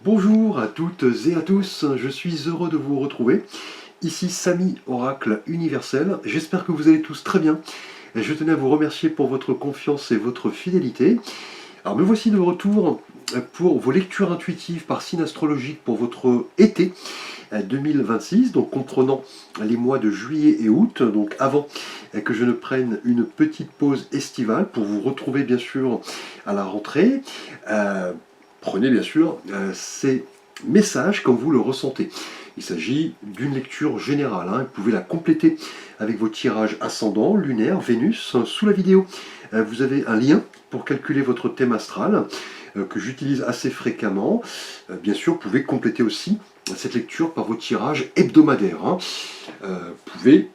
Bonjour à toutes et à tous, je suis heureux de vous retrouver. Ici Samy, Oracle Universel, j'espère que vous allez tous très bien. Je tenais à vous remercier pour votre confiance et votre fidélité. Alors me voici de retour pour vos lectures intuitives par signe astrologique pour votre été 2026, donc comprenant les mois de juillet et août, donc avant que je ne prenne une petite pause estivale pour vous retrouver bien sûr à la rentrée. Prenez bien sûr ces messages comme vous le ressentez. Il s'agit d'une lecture générale, hein. Vous pouvez la compléter avec vos tirages ascendants, lunaires, Vénus. Sous la vidéo, vous avez un lien pour calculer votre thème astral que j'utilise assez fréquemment. Bien sûr, vous pouvez compléter aussi cette lecture par vos tirages hebdomadaires, hein. Vous pouvez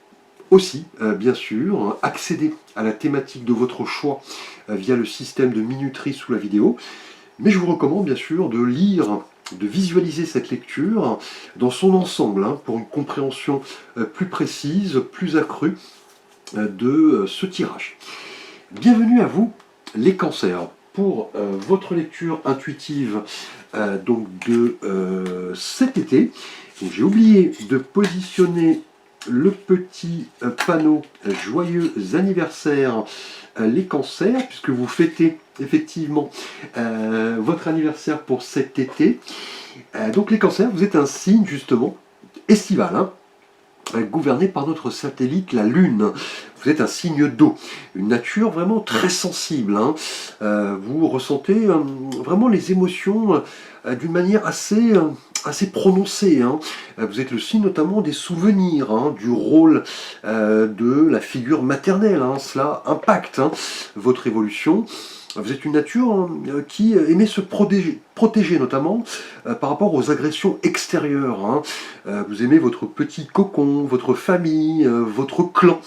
aussi, bien sûr, accéder à la thématique de votre choix via le système de minuterie sous la vidéo. Mais je vous recommande bien sûr de lire, de visualiser cette lecture dans son ensemble, hein, pour une compréhension plus précise, plus accrue de ce tirage. Bienvenue à vous les cancers. Pour votre lecture intuitive donc de cet été, j'ai oublié de positionner le petit panneau joyeux anniversaire les cancers, puisque vous fêtez effectivement votre anniversaire pour cet été. Donc les cancers, vous êtes un signe justement estival, hein, gouverné par notre satellite, la Lune. Vous êtes un signe d'eau, une nature vraiment très sensible, hein. Vous ressentez vraiment les émotions d'une manière assez prononcée, hein. Vous êtes le signe notamment des souvenirs, hein, du rôle de la figure maternelle, hein. Cela impacte, hein, votre évolution. Vous êtes une nature, hein, qui aimait se protéger notamment par rapport aux agressions extérieures, hein. Vous aimez votre petit cocon, votre famille, votre clan.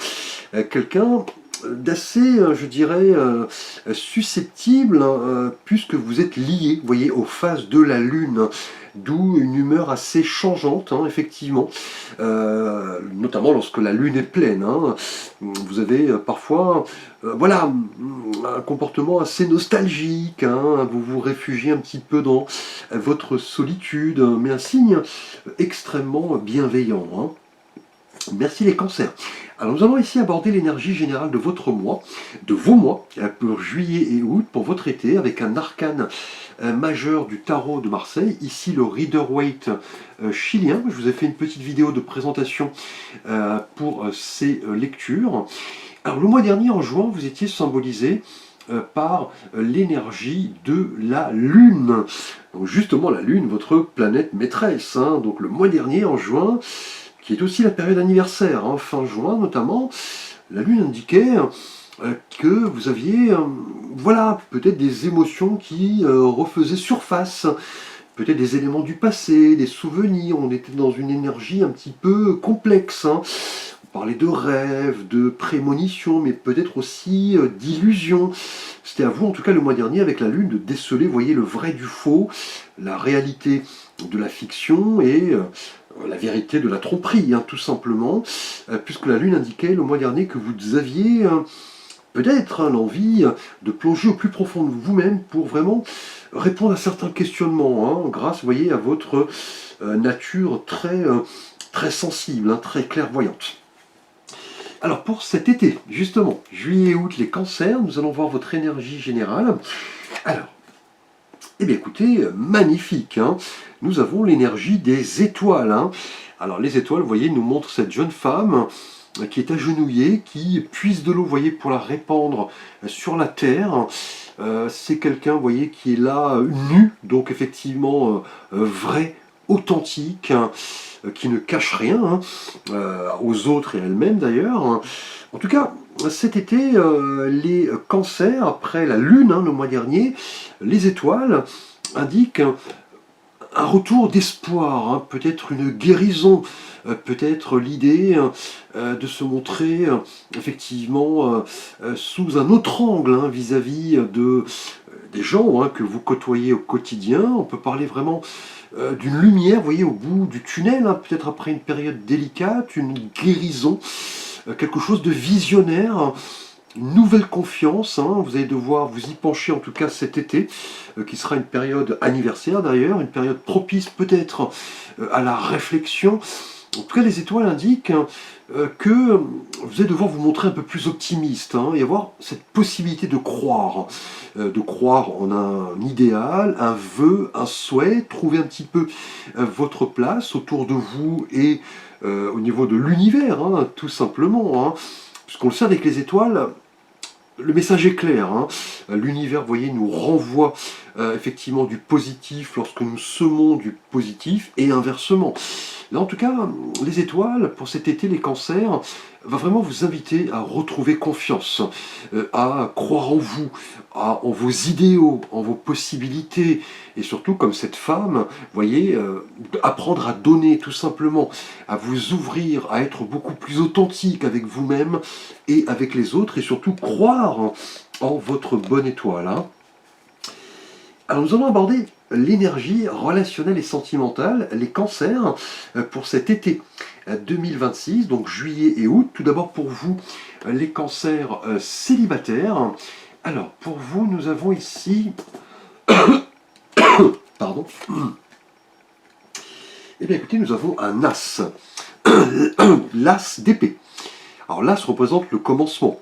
Quelqu'un d'assez, je dirais, susceptible, hein, puisque vous êtes lié, vous voyez, aux phases de la Lune, d'où une humeur assez changeante, hein, effectivement, notamment lorsque la Lune est pleine, hein. Vous avez parfois, voilà, un comportement assez nostalgique, hein. Vous vous réfugiez un petit peu dans votre solitude, mais un signe extrêmement bienveillant, hein. Merci les cancers. Alors nous allons ici aborder l'énergie générale de votre mois, de vos mois, pour juillet et août, pour votre été, avec un arcane majeur du tarot de Marseille, ici le Rider-Waite chilien. Je vous ai fait une petite vidéo de présentation pour ces lectures. Alors le mois dernier, en juin, vous étiez symbolisé par l'énergie de la Lune. Donc justement la Lune, votre planète maîtresse, hein. Donc le mois dernier, en juin, qui est aussi la période anniversaire, hein, fin juin notamment, la Lune indiquait que vous aviez, voilà, peut-être des émotions qui refaisaient surface, peut-être des éléments du passé, des souvenirs. On était dans une énergie un petit peu complexe, hein. On parlait de rêves, de prémonitions, mais peut-être aussi d'illusions. C'était à vous, en tout cas le mois dernier, avec la Lune, de déceler, vous voyez, le vrai du faux, la réalité de la fiction et la vérité de la tromperie, hein, tout simplement, puisque la Lune indiquait le mois dernier que vous aviez peut-être, hein, l'envie de plonger au plus profond de vous-même pour vraiment répondre à certains questionnements, hein, grâce, vous voyez, à votre nature très sensible, hein, très clairvoyante. Alors pour cet été, justement, juillet et août, les cancers, nous allons voir votre énergie générale. Alors, eh bien écoutez, magnifique, hein. Nous avons l'énergie des étoiles, hein. Alors les étoiles, vous voyez, nous montrent cette jeune femme qui est agenouillée, qui puise de l'eau, vous voyez, pour la répandre sur la terre. C'est quelqu'un, vous voyez, qui est là, nu, donc effectivement vrai, authentique, hein, qui ne cache rien, hein, aux autres et à elle-même d'ailleurs. En tout cas, cet été, les cancers, après la Lune, hein, le mois dernier, les étoiles indiquent un retour d'espoir, hein, peut-être une guérison, peut-être l'idée de se montrer effectivement sous un autre angle, hein, vis-à-vis des gens, hein, que vous côtoyez au quotidien. On peut parler vraiment d'une lumière, vous voyez, au bout du tunnel, hein, peut-être après une période délicate, une guérison, quelque chose de visionnaire. une nouvelle confiance, hein, vous allez devoir vous y pencher en tout cas cet été, qui sera une période anniversaire d'ailleurs, une période propice peut-être à la réflexion. En tout cas, les étoiles indiquent que vous allez devoir vous montrer un peu plus optimiste, hein, et avoir cette possibilité de croire en un idéal, un vœu, un souhait, trouver un petit peu votre place autour de vous et au niveau de l'univers, hein, tout simplement. Hein. Puisqu'on le sait avec les étoiles, le message est clair, hein. L'univers, vous voyez, nous renvoie effectivement du positif lorsque nous semons du positif et inversement. Là, en tout cas, les étoiles, pour cet été, les cancers, va vraiment vous inviter à retrouver confiance, à croire en vous, en vos idéaux, en vos possibilités, et surtout, comme cette femme, vous voyez, apprendre à donner tout simplement, à vous ouvrir, à être beaucoup plus authentique avec vous-même et avec les autres, et surtout croire en votre bonne étoile. Hein. Alors nous allons aborder l'énergie relationnelle et sentimentale, les cancers, pour cet été 2026, donc juillet et août. Tout d'abord pour vous, les cancers célibataires. Alors pour vous, nous avons ici... Pardon. Eh bien écoutez, nous avons un as. L'as d'épée. Alors l'as représente le commencement,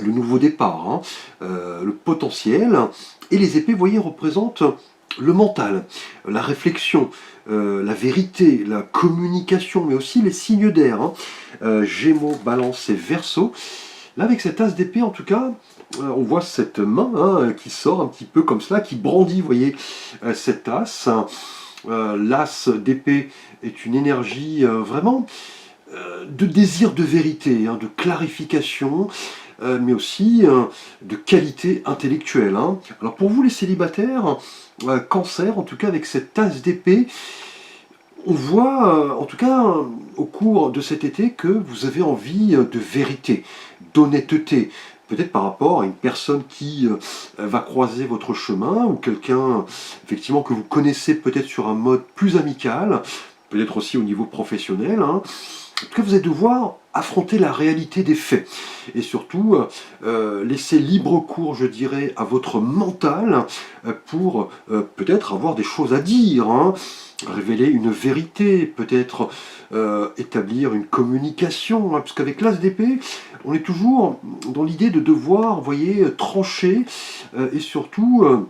le nouveau départ, hein, le potentiel, et les épées, vous voyez, représentent le mental, la réflexion, la vérité, la communication, mais aussi les signes d'air, hein, Gémeaux, Balance et Verseau. Là, avec cet as d'épée, en tout cas, on voit cette main, hein, qui sort un petit peu comme cela, qui brandit, vous voyez, cet as. L'as d'épée est une énergie vraiment de désir de vérité, hein, de clarification, mais aussi de qualité intellectuelle. Hein. Alors pour vous les célibataires, cancer, en tout cas avec cette as d'épée, on voit, en tout cas au cours de cet été, que vous avez envie de vérité, d'honnêteté, peut-être par rapport à une personne qui va croiser votre chemin, ou quelqu'un effectivement que vous connaissez peut-être sur un mode plus amical, peut-être aussi au niveau professionnel. Hein. En tout cas, vous allez devoir affronter la réalité des faits et surtout laisser libre cours, je dirais, à votre mental pour peut-être avoir des choses à dire, hein, révéler une vérité, peut-être établir une communication, hein, parce qu'avec l'as d'épée, on est toujours dans l'idée de devoir, vous voyez, trancher et surtout...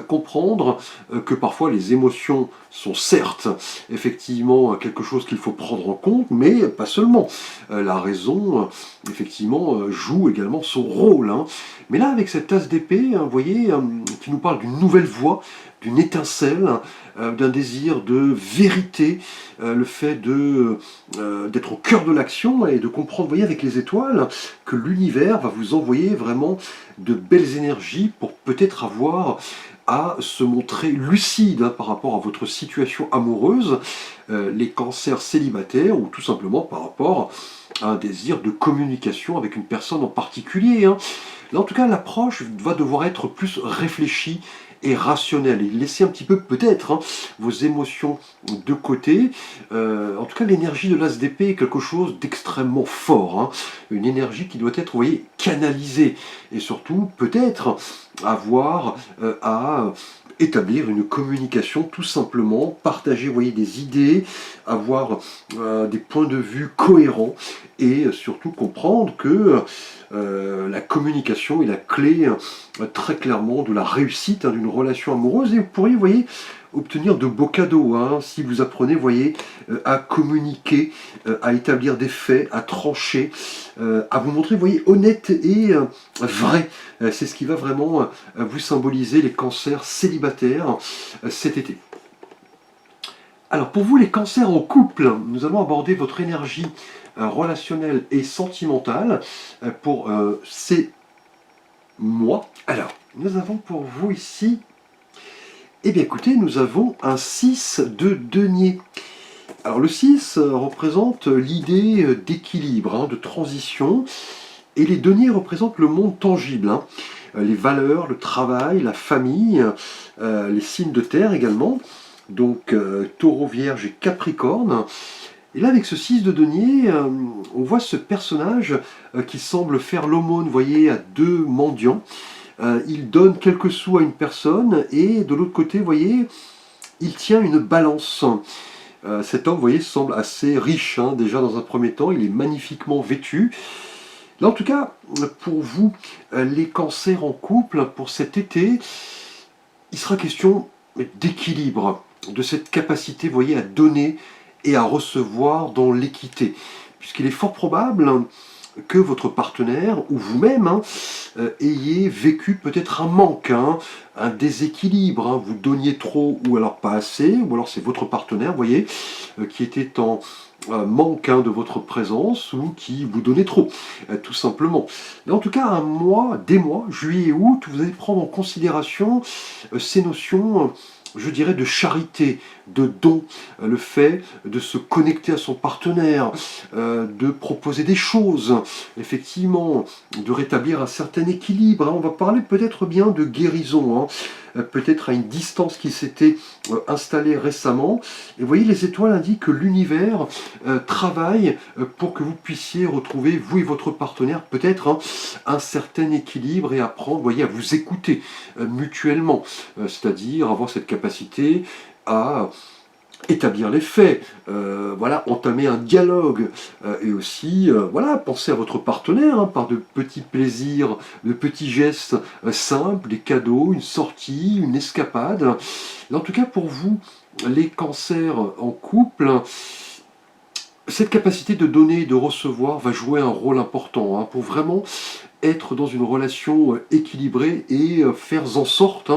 comprendre que parfois les émotions sont certes effectivement quelque chose qu'il faut prendre en compte, mais pas seulement. La raison, effectivement, joue également son rôle. Hein. Mais là, avec cette tasse d'épée, hein, vous voyez, qui nous parle d'une nouvelle voie, d'une étincelle, d'un désir de vérité, le fait d'être au cœur de l'action et de comprendre, vous voyez, avec les étoiles, que l'univers va vous envoyer vraiment de belles énergies pour peut-être avoir à se montrer lucide, hein, par rapport à votre situation amoureuse, les cancers célibataires, ou tout simplement par rapport à un désir de communication avec une personne en particulier. Hein. Là, en tout cas, l'approche va devoir être plus réfléchie et rationnelle, et laisser un petit peu peut-être, hein, vos émotions de côté. En tout cas, l'énergie de l'as d'épée est quelque chose d'extrêmement fort, hein, une énergie qui doit être, vous voyez, canalisée, et surtout peut-être avoir à établir une communication, tout simplement, partager, vous voyez, des idées, avoir des points de vue cohérents, et surtout comprendre que la communication est la clé très clairement de la réussite, hein, d'une relation amoureuse, et vous pourriez, vous voyez, obtenir de beaux cadeaux, hein, si vous apprenez, vous voyez, à communiquer, à établir des faits, à trancher, à vous montrer, vous voyez, honnête et vrai. C'est ce qui va vraiment vous symboliser les cancers célibataires cet été. Alors pour vous les cancers en couple, nous allons aborder votre énergie relationnelle et sentimentale pour ces mois. Alors, nous avons pour vous ici, eh bien écoutez, nous avons un 6 de denier. Alors le 6 représente l'idée d'équilibre, hein, de transition, et les deniers représentent le monde tangible, hein, les valeurs, le travail, la famille, les signes de terre également, donc Taureau, Vierge et Capricorne. Et là, avec ce 6 de denier, on voit ce personnage qui semble faire l'aumône, vous voyez, à deux mendiants. Il donne quelques sous à une personne et de l'autre côté, vous voyez, il tient une balance. Cet homme, vous voyez, semble assez riche, hein, déjà dans un premier temps, il est magnifiquement vêtu. Là, en tout cas, pour vous, les cancers en couple, pour cet été, il sera question d'équilibre, de cette capacité, vous voyez, à donner et à recevoir dans l'équité. Puisqu'il est fort probable que votre partenaire ou vous-même ayez vécu peut-être un manque, hein, un déséquilibre, hein, vous donniez trop ou alors pas assez, ou alors c'est votre partenaire, vous voyez, qui était en manque de votre présence ou qui vous donnait trop, tout simplement. Mais en tout cas, un mois, des mois, juillet et août, vous allez prendre en considération ces notions, je dirais, de charité, de don, le fait de se connecter à son partenaire, de proposer des choses, effectivement, de rétablir un certain équilibre. On va parler peut-être bien de guérison, peut-être à une distance qui s'était installée récemment. Et vous voyez, les étoiles indiquent que l'univers travaille pour que vous puissiez retrouver, vous et votre partenaire, peut-être un certain équilibre et apprendre, vous voyez, à vous écouter mutuellement, c'est-à-dire avoir cette capacité à établir les faits, voilà, entamer un dialogue, et aussi, voilà, penser à votre partenaire, par de petits plaisirs, de petits gestes simples, des cadeaux, une sortie, une escapade. Et en tout cas, pour vous, les cancers en couple, cette capacité de donner et de recevoir va jouer un rôle important, pour vraiment être dans une relation équilibrée et faire en sorte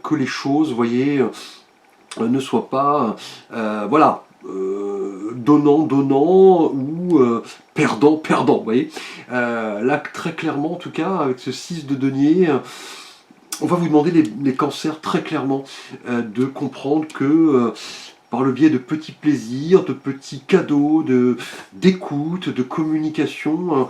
que les choses, vous voyez, ne soient pas, voilà, donnant, donnant ou perdant, perdant, vous voyez. Là, très clairement, en tout cas, avec ce 6 de denier, on va vous demander, les cancers, très clairement, de comprendre que par le biais de petits plaisirs, de petits cadeaux, d'écoute, de communication,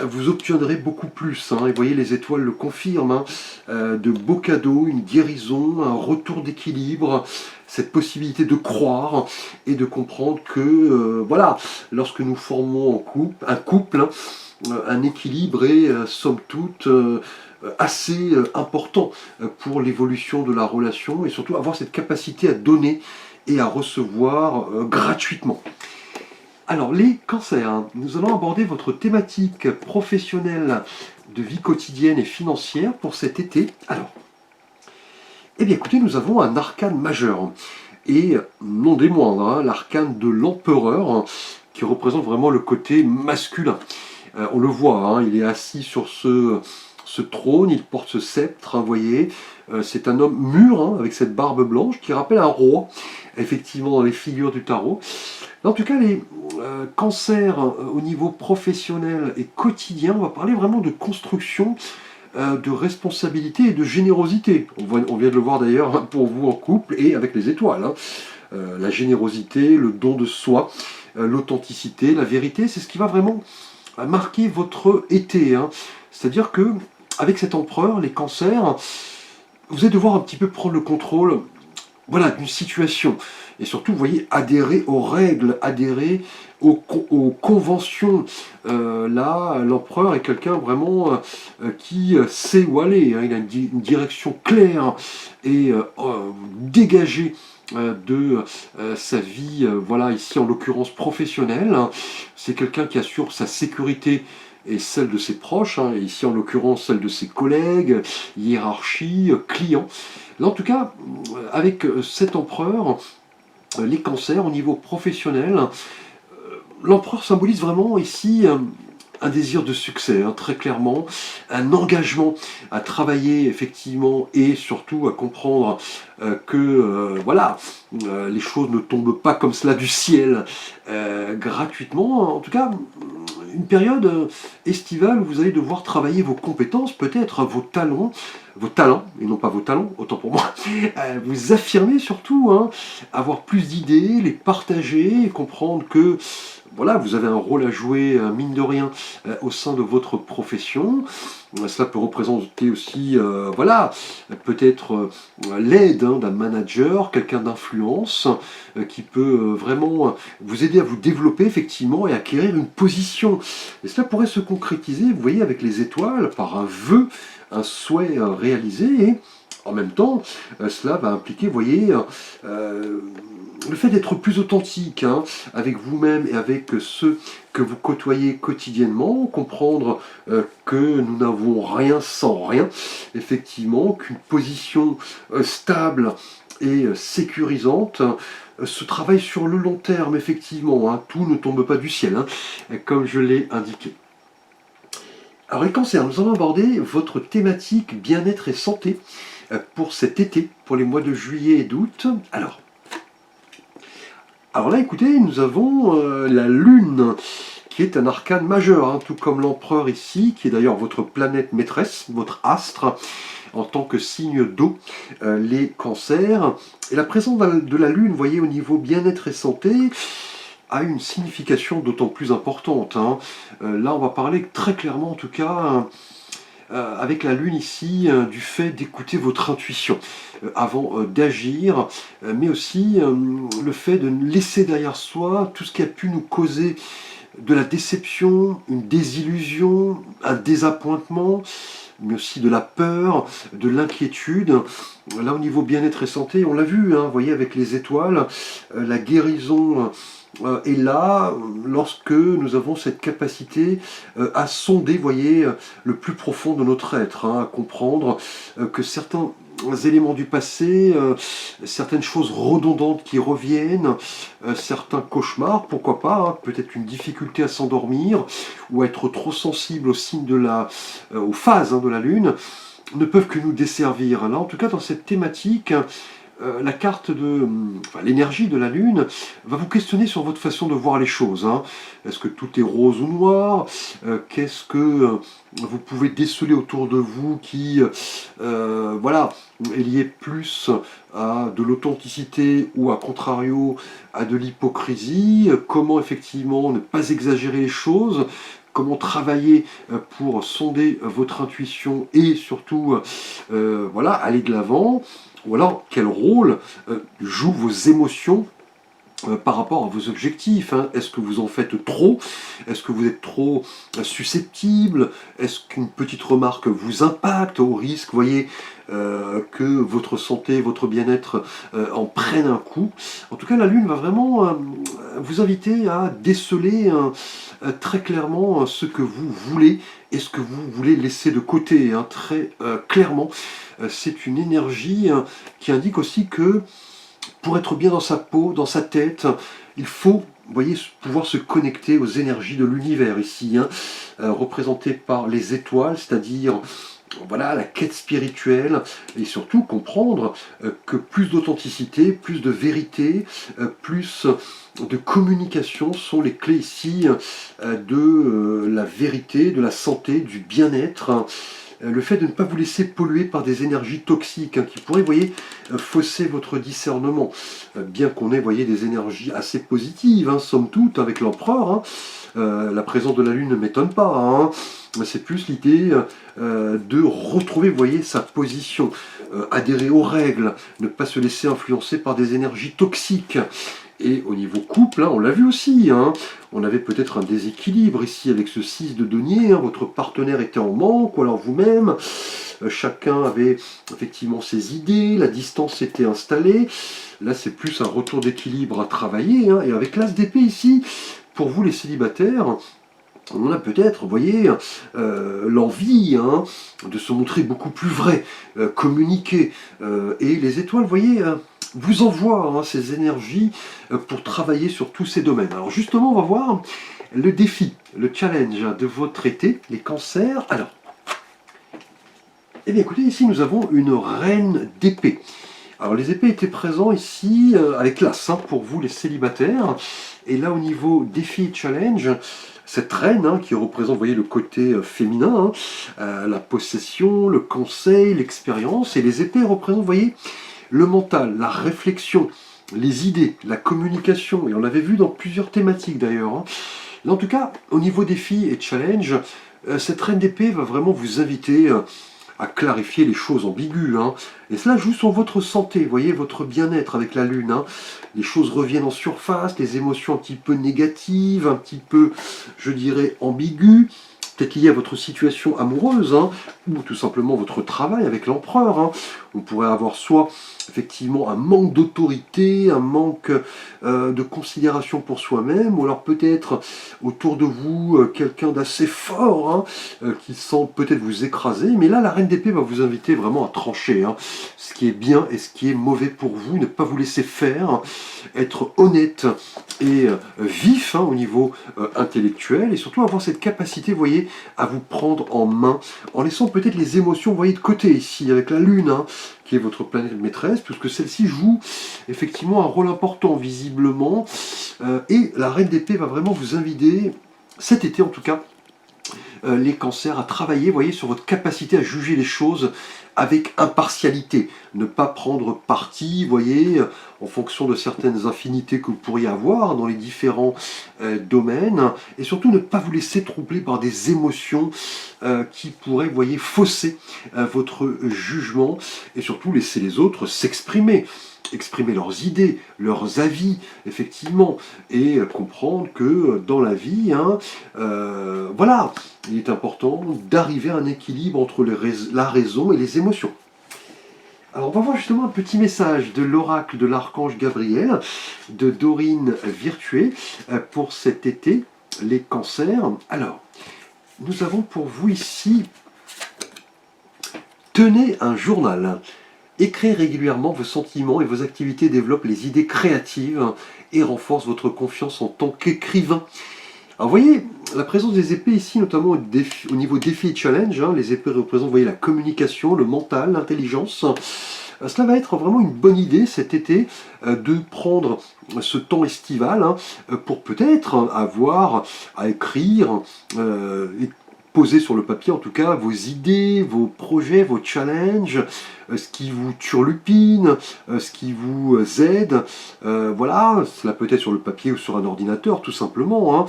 vous obtiendrez beaucoup plus. Et vous voyez, les étoiles le confirment, de beaux cadeaux, une guérison, un retour d'équilibre, cette possibilité de croire et de comprendre que, voilà, lorsque nous formons un couple, un équilibre est, somme toute, assez important pour l'évolution de la relation et surtout avoir cette capacité à donner et à recevoir gratuitement. Alors, les cancers, nous allons aborder votre thématique professionnelle de vie quotidienne et financière pour cet été. Alors, eh bien écoutez, nous avons un arcane majeur, et non des moindres, l'arcane de l'empereur, qui représente vraiment le côté masculin. On le voit, il est assis sur ce trône, il porte ce sceptre, vous voyez, c'est un homme mûr, avec cette barbe blanche, qui rappelle un roi, effectivement, dans les figures du tarot. En tout cas, les cancers au niveau professionnel et quotidien, on va parler vraiment de construction, de responsabilité et de générosité. On vient de le voir d'ailleurs pour vous en couple et avec les étoiles. La générosité, le don de soi, l'authenticité, la vérité, c'est ce qui va vraiment marquer votre été. C'est-à-dire que avec cet empereur, les cancers, vous allez devoir un petit peu prendre le contrôle, voilà, d'une situation. Et surtout, vous voyez, adhérer aux règles, adhérer aux conventions. Là, l'empereur est quelqu'un vraiment qui sait où aller. Il a une direction claire et dégagée de sa vie, voilà, ici en l'occurrence professionnelle. C'est quelqu'un qui assure sa sécurité et celle de ses proches, et ici en l'occurrence celle de ses collègues, hiérarchie, clients. Là, en tout cas, avec cet empereur, les cancers au niveau professionnel, l'empereur symbolise vraiment ici un désir de succès, très clairement, un engagement à travailler effectivement et surtout à comprendre que voilà, les choses ne tombent pas comme cela du ciel gratuitement. En tout cas, une période estivale où vous allez devoir travailler vos compétences, peut-être vos talents, et non pas vos talents, autant pour moi, vous affirmer surtout, avoir plus d'idées, les partager, et comprendre que voilà, vous avez un rôle à jouer, mine de rien, au sein de votre profession. Cela peut représenter aussi, voilà, peut-être l'aide d'un manager, quelqu'un d'influence, qui peut vraiment vous aider à vous développer effectivement et acquérir une position. Et cela pourrait se concrétiser, vous voyez, avec les étoiles, par un vœu, un souhait réalisé. Et en même temps, cela va impliquer, vous voyez, le fait d'être plus authentique avec vous-même et avec ceux que vous côtoyez quotidiennement, comprendre que nous n'avons rien sans rien, effectivement, qu'une position stable et sécurisante se travaille sur le long terme, effectivement, tout ne tombe pas du ciel, comme je l'ai indiqué. Alors les cancers, nous allons aborder votre thématique bien-être et santé pour cet été, pour les mois de juillet et d'août. Alors là, écoutez, nous avons la Lune, qui est un arcane majeur, tout comme l'Empereur ici, qui est d'ailleurs votre planète maîtresse, votre astre, en tant que signe d'eau, les cancers. Et la présence de la Lune, vous voyez, au niveau bien-être et santé, a une signification d'autant plus importante. Là, on va parler très clairement, en tout cas, avec la Lune ici, du fait d'écouter votre intuition avant d'agir, mais aussi le fait de laisser derrière soi tout ce qui a pu nous causer de la déception, une désillusion, un désappointement, mais aussi de la peur, de l'inquiétude. Là, au niveau bien-être et santé, on l'a vu, vous voyez, avec les étoiles, la guérison est là lorsque nous avons cette capacité à sonder, voyez, le plus profond de notre être, à comprendre que certains éléments du passé, certaines choses redondantes qui reviennent, certains cauchemars, pourquoi pas, peut-être une difficulté à s'endormir ou à être trop sensible aux signes aux phases de la Lune, ne peuvent que nous desservir. Là, en tout cas, dans cette thématique, la carte l'énergie de la Lune va vous questionner sur votre façon de voir les choses. Est-ce que tout est rose ou noir? Qu'est-ce que vous pouvez déceler autour de vous qui, voilà, est lié plus à de l'authenticité ou à contrario à de l'hypocrisie? Comment effectivement ne pas exagérer les choses? Comment travailler pour sonder votre intuition et surtout voilà, aller de l'avant? Ou alors, quel rôle jouent vos émotions par rapport à vos objectifs? Est-ce que vous en faites trop? Est-ce que vous êtes trop susceptible? Est-ce qu'une petite remarque vous impacte au risque, vous voyez, que votre santé, votre bien-être en prennent un coup? En tout cas, la Lune va vraiment vous inviter à déceler très clairement ce que vous voulez et ce que vous voulez laisser de côté, très clairement. C'est une énergie qui indique aussi que pour être bien dans sa peau, dans sa tête, il faut, vous voyez, pouvoir se connecter aux énergies de l'univers ici, représentées par les étoiles, c'est-à-dire voilà, la quête spirituelle, et surtout comprendre que plus d'authenticité, plus de vérité, plus de communication sont les clés ici de la vérité, de la santé, du bien-être. Le fait de ne pas vous laisser polluer par des énergies toxiques qui pourraient, vous voyez, fausser votre discernement. Bien qu'on ait, vous voyez, des énergies assez positives, somme toute, avec l'empereur, la présence de la Lune ne m'étonne pas. C'est plus l'idée de retrouver, vous voyez, sa position, adhérer aux règles, ne pas se laisser influencer par des énergies toxiques. Et au niveau couple, on l'a vu aussi, on avait peut-être un déséquilibre ici avec ce 6 de denier, votre partenaire était en manque, ou alors vous-même, chacun avait effectivement ses idées, la distance était installée, là c'est plus un retour d'équilibre à travailler, et avec l'as d'épée ici, pour vous les célibataires, on a peut-être, vous voyez, l'envie de se montrer beaucoup plus vrai, communiquer, et les étoiles, vous voyez, vous envoie ces énergies pour travailler sur tous ces domaines. Alors justement, on va voir le défi, le challenge de votre été, les cancers. Alors, eh bien écoutez, ici nous avons une reine d'épée. Alors les épées étaient présents ici avec l'as pour vous les célibataires. Et là au niveau défi challenge, cette reine qui représente, vous voyez, le côté féminin, la possession, le conseil, l'expérience. Et les épées représentent, vous voyez, le mental, la réflexion, les idées, la communication, et on l'avait vu dans plusieurs thématiques d'ailleurs, hein. Là, en tout cas, au niveau défis et challenge, cette reine d'épée va vraiment vous inviter à clarifier les choses ambiguës, hein. Et cela joue sur votre santé, vous voyez, votre bien-être avec la lune, hein. Les choses reviennent en surface, les émotions un petit peu négatives, un petit peu, je dirais, ambiguës, peut-être liées à votre situation amoureuse, hein, ou tout simplement votre travail avec l'empereur, hein. On pourrait avoir soit effectivement un manque d'autorité, un manque de considération pour soi-même, ou alors peut-être autour de vous quelqu'un d'assez fort, hein, qui sent peut-être vous écraser. Mais là, la reine d'épée va vous inviter vraiment à trancher, hein, ce qui est bien et ce qui est mauvais pour vous, ne pas vous laisser faire, être honnête et vif, hein, au niveau intellectuel, et surtout avoir cette capacité, vous voyez, à vous prendre en main, en laissant peut-être les émotions, vous voyez, de côté ici, avec la lune, hein, qui est votre planète maîtresse, puisque celle-ci joue effectivement un rôle important, visiblement, et la reine d'épée va vraiment vous inviter, cet été en tout cas, les cancers, à travailler, vous voyez, sur votre capacité à juger les choses avec impartialité. Ne pas prendre parti, vous voyez, en fonction de certaines affinités que vous pourriez avoir dans les différents domaines. Et surtout, ne pas vous laisser troubler par des émotions qui pourraient, vous voyez, fausser votre jugement. Et surtout, laisser les autres s'exprimer. Exprimer leurs idées, leurs avis, effectivement, et comprendre que dans la vie, hein, voilà, il est important d'arriver à un équilibre entre la raison et les émotions. Alors on va voir justement un petit message de l'oracle de l'archange Gabriel, de Dorine Virtué, pour cet été, les cancers. Alors, nous avons pour vous ici, tenez un journal. Écrire régulièrement vos sentiments et vos activités développent les idées créatives et renforcent votre confiance en tant qu'écrivain. Alors vous voyez, la présence des épées ici, notamment au niveau défi et challenge, hein, les épées représentent, vous voyez, la communication, le mental, l'intelligence. Cela va être vraiment une bonne idée cet été de prendre ce temps estival, hein, pour peut-être avoir à écrire et poser sur le papier en tout cas vos idées, vos projets, vos challenges, ce qui vous turlupine, ce qui vous aide. Voilà, cela peut être sur le papier ou sur un ordinateur tout simplement, hein.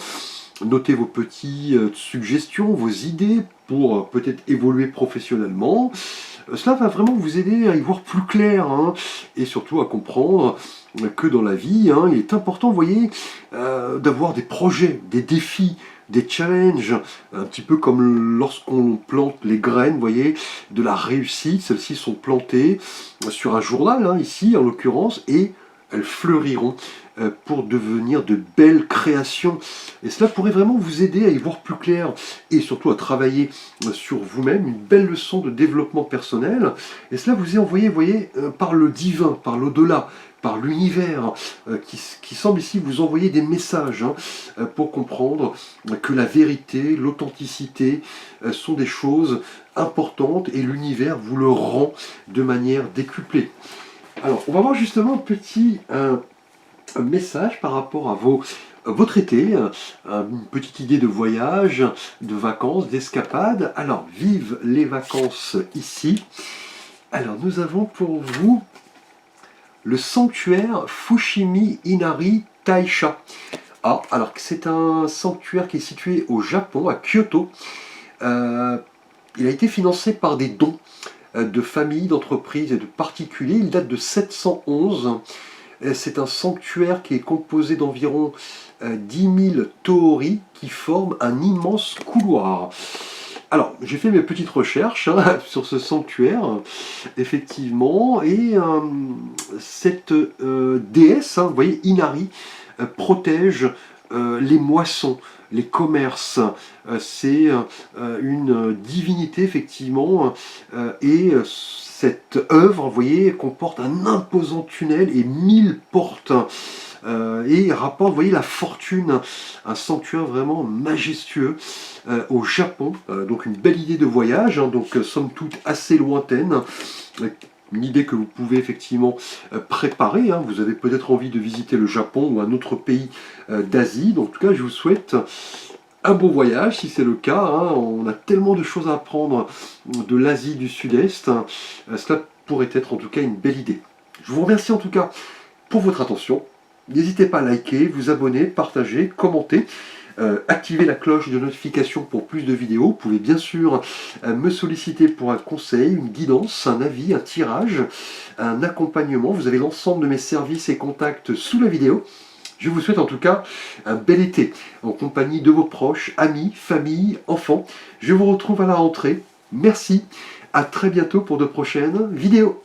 Notez vos petites suggestions, vos idées pour peut-être évoluer professionnellement. Cela va vraiment vous aider à y voir plus clair, hein, et surtout à comprendre que dans la vie, hein, il est important, vous voyez, d'avoir des projets, des défis, des challenges, un petit peu comme lorsqu'on plante les graines, vous voyez, de la réussite. Celles-ci sont plantées sur un journal, hein, ici en l'occurrence, et elles fleuriront pour devenir de belles créations. Et cela pourrait vraiment vous aider à y voir plus clair et surtout à travailler sur vous-même, une belle leçon de développement personnel. Et cela vous est envoyé, vous voyez, par le divin, par l'au-delà, par l'univers, qui semble ici vous envoyer des messages, hein, pour comprendre que la vérité, l'authenticité sont des choses importantes et l'univers vous le rend de manière décuplée. Alors, on va voir justement un petit message par rapport à votre été, une petite idée de voyage, de vacances, d'escapade. Alors, vive les vacances ici. Alors, nous avons pour vous le sanctuaire Fushimi Inari Taisha. Ah, alors c'est un sanctuaire qui est situé au Japon, à Kyoto. Il a été financé par des dons de familles, d'entreprises et de particuliers. Il date de 711. C'est un sanctuaire qui est composé d'environ 10 000 torii qui forment un immense couloir. Alors, j'ai fait mes petites recherches, hein, sur ce sanctuaire, effectivement, et cette déesse, hein, vous voyez, Inari, protège les moissons, les commerces. C'est une divinité, effectivement, et cette œuvre, vous voyez, comporte un imposant tunnel et 1000 portes. Et rapporte, vous voyez, la fortune, un sanctuaire vraiment majestueux au Japon. Donc une belle idée de voyage, hein, donc somme toute assez lointaine. Une idée que vous pouvez effectivement préparer, hein. Vous avez peut-être envie de visiter le Japon ou un autre pays d'Asie. Donc en tout cas, je vous souhaite un bon voyage, si c'est le cas, hein. On a tellement de choses à apprendre de l'Asie du Sud-Est. Cela pourrait être en tout cas une belle idée. Je vous remercie en tout cas pour votre attention. N'hésitez pas à liker, vous abonner, partager, commenter. Activez la cloche de notification pour plus de vidéos. Vous pouvez bien sûr me solliciter pour un conseil, une guidance, un avis, un tirage, un accompagnement. Vous avez l'ensemble de mes services et contacts sous la vidéo. Je vous souhaite en tout cas un bel été en compagnie de vos proches, amis, famille, enfants. Je vous retrouve à la rentrée. Merci, à très bientôt pour de prochaines vidéos.